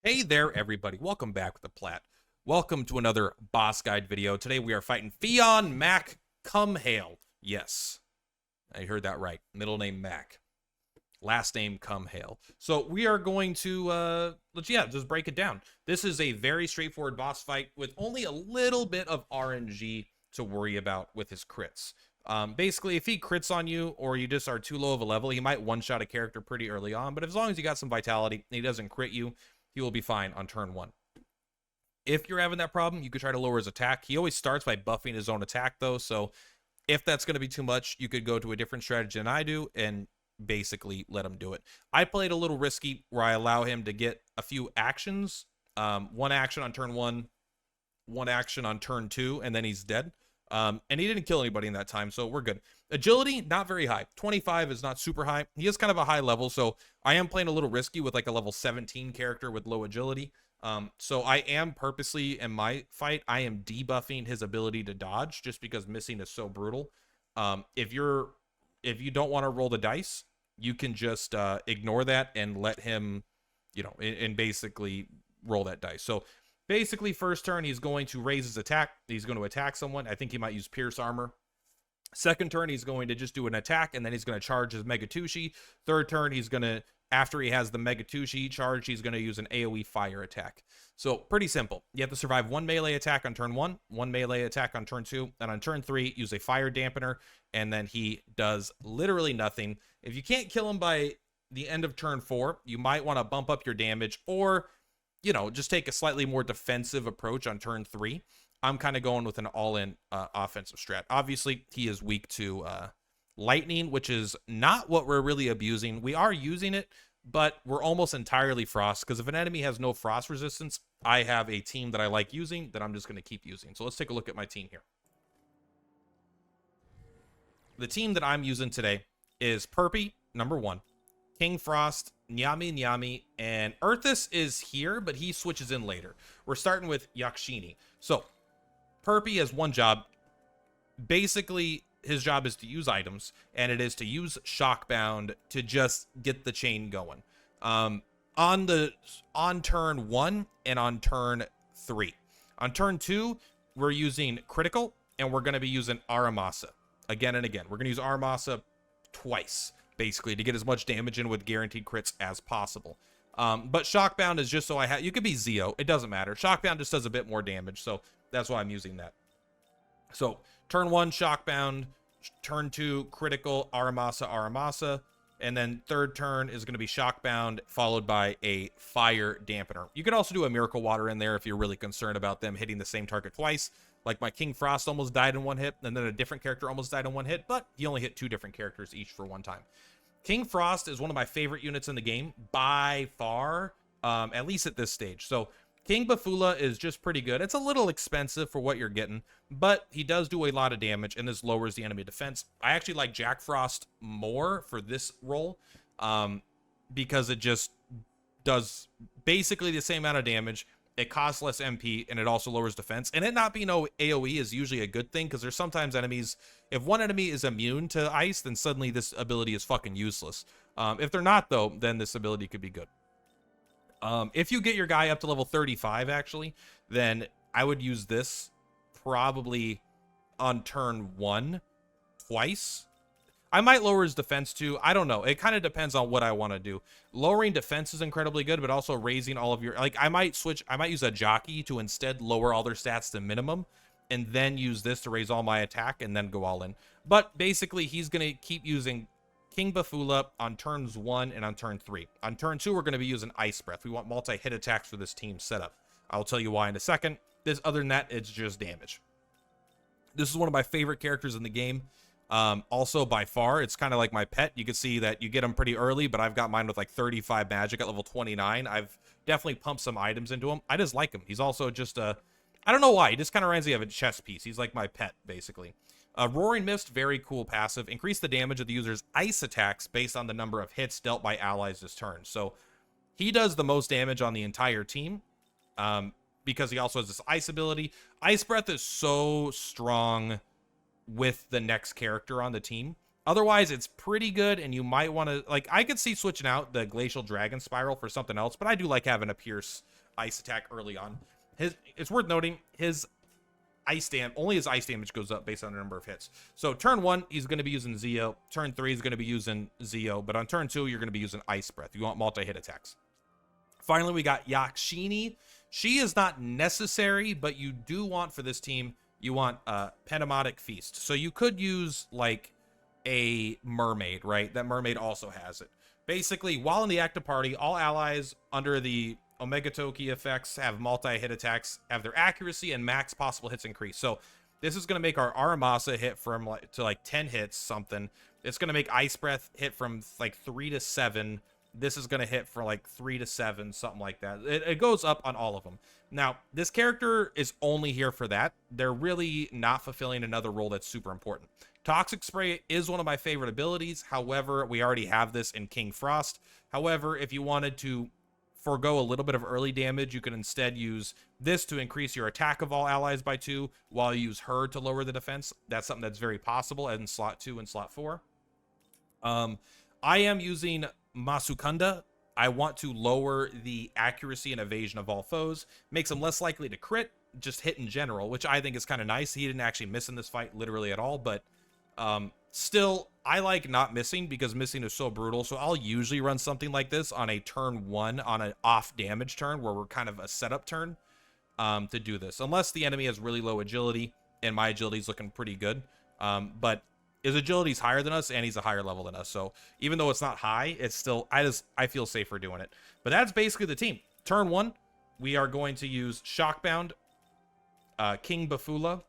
Hey there, everybody. Welcome back with the Plat. Welcome to another boss guide video. Today we are fighting Fionn Mac Cumhaill. Yes, I heard that right. Middle name Mac. Last name Cumhaill. So we are going to, just break it down. This is a very straightforward boss fight with only a little bit of RNG to worry about with his crits. Basically, if he crits on you or you just are too low of a level, he might one-shot a character pretty early on. But as long as you got some vitality and he doesn't crit you, he will be fine on turn one. If you're having that problem, you could try to lower his attack. He always starts by buffing his own attack, though, so if that's going to be too much, you could go to a different strategy than I do and basically let him do it. I played a little risky where I allow him to get a few actions. One action on turn one action on turn two, and then he's dead. And he didn't kill anybody in that time, so we're good. Agility, not very high. 25 is not super high. He is kind of a high level, so I am playing a little risky with like a level 17 character with low agility. So I am purposely, in my fight, I am debuffing his ability to dodge just because missing is so brutal. If you don't want to roll the dice, you can just ignore that and let him, and basically roll that dice. So basically, first turn, he's going to raise his attack. He's going to attack someone. I think he might use Pierce Armor. Second turn, he's going to just do an attack, and then he's going to charge his Megatushi. Third turn, he's going to, after he has the Megatushi charge, he's going to use an AoE fire attack. So, pretty simple. You have to survive one melee attack on turn one melee attack on turn two, and on turn three, use a fire dampener, and then he does literally nothing. If you can't kill him by the end of turn four, you might want to bump up your damage, or just take a slightly more defensive approach on turn three. I'm kind of going with an all-in offensive strat. Obviously, he is weak to lightning, which is not what we're really abusing. We are using it, but we're almost entirely frost, because if an enemy has no frost resistance, I have a team that I like using that I'm just going to keep using. So let's take a look at my team here. The team that I'm using today is Purpy, number one, King Frost, Nyami, and Earthus is here, but he switches in later. We're starting with Yakshini. So, Purpy has one job. Basically, his job is to use items, and it is to use Shockbound to just get the chain going. On turn one and on turn three. On turn two, we're using Critical, and we're going to be using Aramasa again and again. We're going to use Aramasa twice, basically, to get as much damage in with guaranteed crits as possible. But Shockbound is just so I have, you could be Zeo, it doesn't matter. Shockbound just does a bit more damage, so that's why I'm using that. So turn one, Shockbound. Turn two, Critical, Aramasa. And then third turn is going to be Shockbound, followed by a Fire Dampener. You could also do a Miracle Water in there if you're really concerned about them hitting the same target twice. Like my King Frost almost died in one hit, and then a different character almost died in one hit, but he only hit two different characters each for one time. King Frost is one of my favorite units in the game, by far, at least at this stage. So King Bafula is just pretty good. It's a little expensive for what you're getting, but he does do a lot of damage, and this lowers the enemy defense. I actually like Jack Frost more for this role, because it just does basically the same amount of damage. It costs less MP, and it also lowers defense. And it not being AoE is usually a good thing, because there's sometimes enemies, if one enemy is immune to ice, then suddenly this ability is fucking useless. If they're not, though, then this ability could be good. If you get your guy up to level 35, actually, then I would use this probably on turn one twice. I might lower his defense too. I don't know. It kind of depends on what I want to do. Lowering defense is incredibly good, but also raising all of your, like, I might use a jockey to instead lower all their stats to minimum, and then use this to raise all my attack and then go all in. But basically, he's going to keep using King Bafula on turns one and on turn three. On turn two, we're going to be using Ice Breath. We want multi-hit attacks for this team setup. I'll tell you why in a second. Other than that, it's just damage. This is one of my favorite characters in the game. Also, by far, it's kind of like my pet. You can see that you get him pretty early, but I've got mine with like 35 magic at level 29. I've definitely pumped some items into him. I just like him. He's also just I don't know why. He just kind of reminds me of a chess piece. He's like my pet, basically. Roaring Mist, very cool passive. Increase the damage of the user's ice attacks based on the number of hits dealt by allies this turn. So he does the most damage on the entire team, because he also has this ice ability. Ice Breath is so strong with the next character on the team Otherwise, it's pretty good, and you might want to, like, I could see switching out the Glacial Dragon Spiral for something else, but I do like having a Pierce Ice attack early on. It's worth noting, his only his ice damage goes up based on the number of hits. So turn 1, he's going to be using Zeo. Turn 3, he's going to be using Zeo, but on turn 2, you're going to be using Ice Breath. You want multi-hit attacks. Finally, we got Yakshini. She is not necessary, but you do want for this team, you want Pentamotic Feast. So you could use, like, a mermaid, right? That mermaid also has it. Basically, while in the active party, all allies under the Omega Toki effects have multi-hit attacks, have their accuracy and max possible hits increase. So this is going to make our Aramasa hit from like 10 hits something. It's going to make Ice Breath hit from like 3 to 7. This is going to hit for like 3 to 7, something like that. It goes up on all of them. Now, this character is only here for that. They're really not fulfilling another role that's super important. Toxic Spray is one of my favorite abilities. However, we already have this in King Frost. However, if you wanted to forego a little bit of early damage, you can instead use this to increase your attack of all allies by 2, while you use her to lower the defense. That's something that's very possible in slot 2 and slot 4. I am using Masukunda. I want to lower the accuracy and evasion of all foes. Makes them less likely to crit, just hit in general, which I think is kind of nice. He didn't actually miss in this fight literally at all, but still, I like not missing because missing is so brutal. So I'll usually run something like this on a turn 1, on an off damage turn where we're kind of a setup turn to do this. Unless the enemy has really low agility, and my agility is looking pretty good. But his agility is higher than us, and he's a higher level than us. So even though it's not high, it's still, I feel safer doing it. But that's basically the team. Turn 1, we are going to use Shockbound, King Bafula,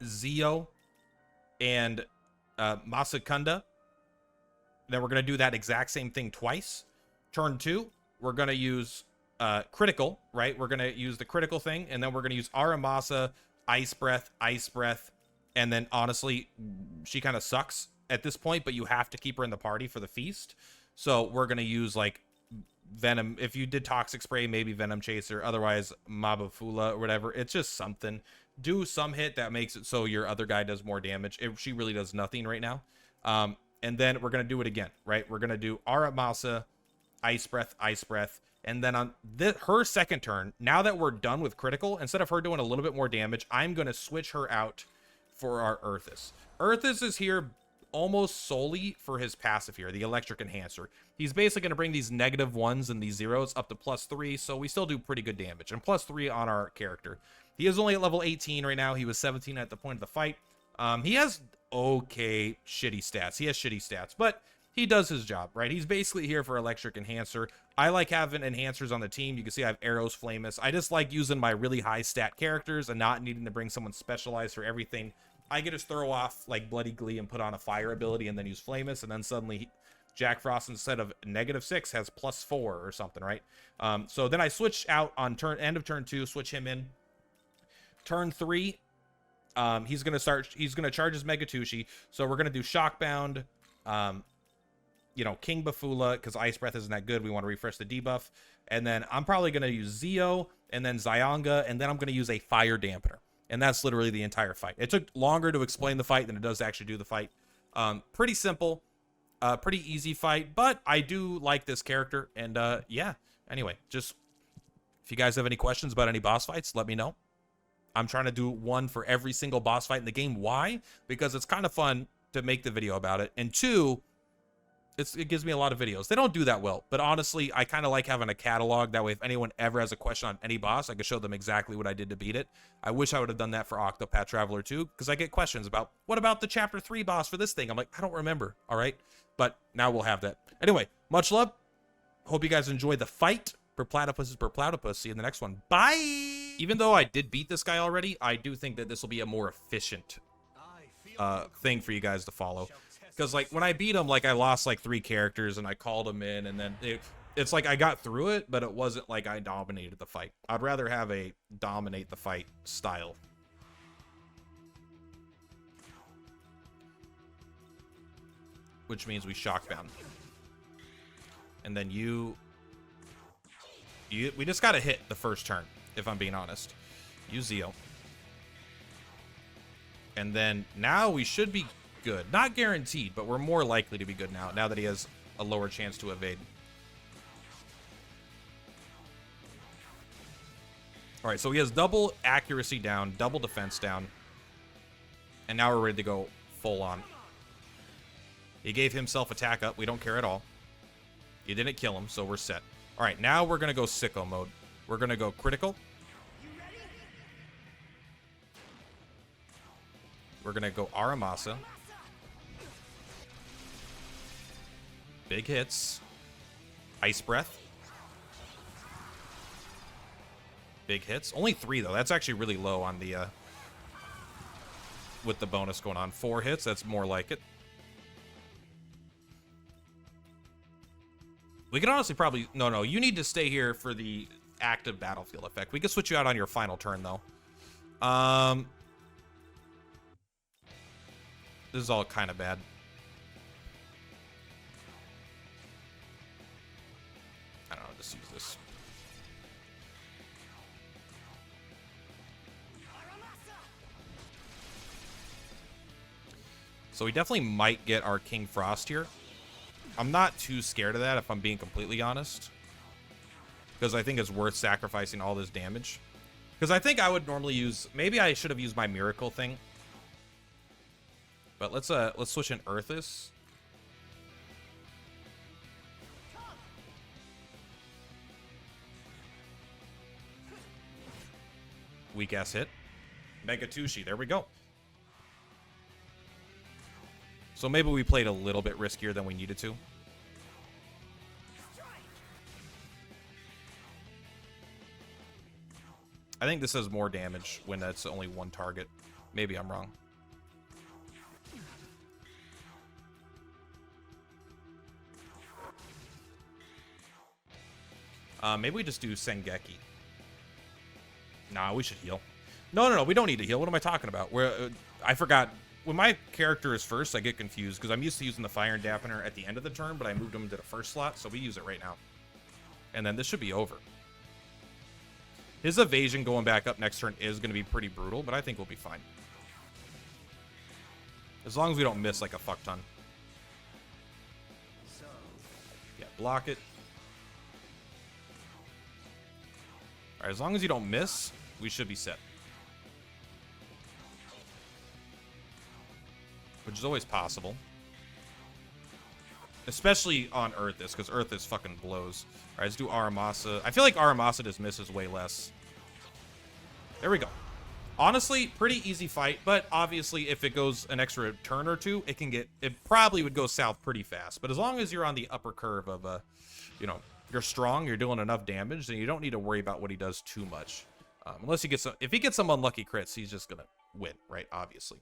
Zeo, and Masakunda. Then we're going to do that exact same thing twice. Turn 2, we're going to use critical, right? We're going to use the critical thing, and then we're going to use Aramasa, Ice Breath, and then honestly, she kind of sucks at this point, but you have to keep her in the party for the feast. So we're going to use like Venom. If you did Toxic Spray, maybe Venom Chaser, otherwise Mabafula or whatever. It's just something. Do some hit that makes it so your other guy does more damage. She really does nothing right now. And then we're going to do it again, right? We're going to do Aramasa, Ice Breath, and then on her second turn, now that we're done with critical, instead of her doing a little bit more damage, I'm going to switch her out for our Earthus. Earthus is here almost solely for his passive here, the Electric Enhancer. He's basically going to bring these -1s and these 0s up to +3, so we still do pretty good damage. And +3 on our character. He is only at level 18 right now. He was 17 at the point of the fight. He has okay shitty stats. He has shitty stats, but he does his job, right? He's basically here for Electric Enhancer. I like having enhancers on the team. You can see I have Arrows, Flamus. I just like using my really high stat characters and not needing to bring someone specialized for everything. I can just throw off like Bloody Glee and put on a fire ability and then use Flamus, and then suddenly Jack Frost, instead of -6, has +4 or something, right? So then I switch out on end of turn 2, switch him in. Turn 3, he's gonna charge his Megatushi. So we're gonna do Shockbound, King Bafula, because Ice Breath isn't that good. We want to refresh the debuff. And then I'm probably gonna use Zeo, and then Zyonga, and then I'm gonna use a Fire Dampener. And that's literally the entire fight. It took longer to explain the fight than it does to actually do the fight. Pretty simple, pretty easy fight, but I do like this character. And yeah, anyway, just if you guys have any questions about any boss fights, let me know. I'm trying to do one for every single boss fight in the game. Why? Because it's kind of fun to make the video about it. And 2, it gives me a lot of videos. They don't do that well, but honestly, I kind of like having a catalog. That way, if anyone ever has a question on any boss, I can show them exactly what I did to beat it. I wish I would have done that for Octopath Traveler 2, because I get questions about, what about the Chapter 3 boss for this thing? I'm like, I don't remember, all right? But now we'll have that. Anyway, much love. Hope you guys enjoyed the fight. Purplatypus is Purplatypus. See you in the next one. Bye! Even though I did beat this guy already, I do think that this will be a more efficient thing for you guys to follow. Because, like, when I beat him, like, I lost, like, 3 characters, and I called him in, and then it's like I got through it, but it wasn't like I dominated the fight. I'd rather have a dominate the fight style. Which means we Shockbound. And then we just got to hit the first turn, if I'm being honest. Use Zeo. And then now we should be good. Not guaranteed, but we're more likely to be good now that he has a lower chance to evade. All right, so he has double accuracy down, double defense down. And now we're ready to go full on. He gave himself attack up. We don't care at all. You didn't kill him, so we're set. All right, now we're going to go sicko mode. We're going to go critical. We're going to go Aramasa. Big hits. Ice Breath. Big hits. Only 3, though. That's actually really low on the... with the bonus going on. 4 hits. That's more like it. We could honestly probably... No, you need to stay here for the active battlefield effect. We could switch you out on your final turn, though. This is all kind of bad. I don't know. Just use this. So we definitely might get our King Frost here. I'm not too scared of that, if I'm being completely honest. Because I think it's worth sacrificing all this damage. Because I think I would normally use... Maybe I should have used my Miracle thing. But let's switch in Earthus. Weak-ass hit. Megatushi, there we go. So maybe we played a little bit riskier than we needed to. I think this does more damage when that's only one target. Maybe I'm wrong. Maybe we just do Sengeki. Nah, we should heal. No, we don't need to heal. What am I talking about? I forgot. When my character is first, I get confused because I'm used to using the Fire and Dampener at the end of the turn, but I moved him to the first slot, so we use it right now. And then this should be over. His evasion going back up next turn is going to be pretty brutal, but I think we'll be fine. As long as we don't miss like a fuck ton. Yeah, block it. Alright, as long as you don't miss, we should be set. Which is always possible. Especially on Earthus, because Earthus fucking blows. Alright, let's do Aramasa. I feel like Aramasa just misses way less. There we go. Honestly, pretty easy fight, but obviously if it goes an extra turn or two, it probably would go south pretty fast. But as long as you're on the upper curve of, you're strong, you're doing enough damage, then you don't need to worry about what he does too much. Unless he gets if he gets some unlucky crits, he's just gonna win, right? Obviously.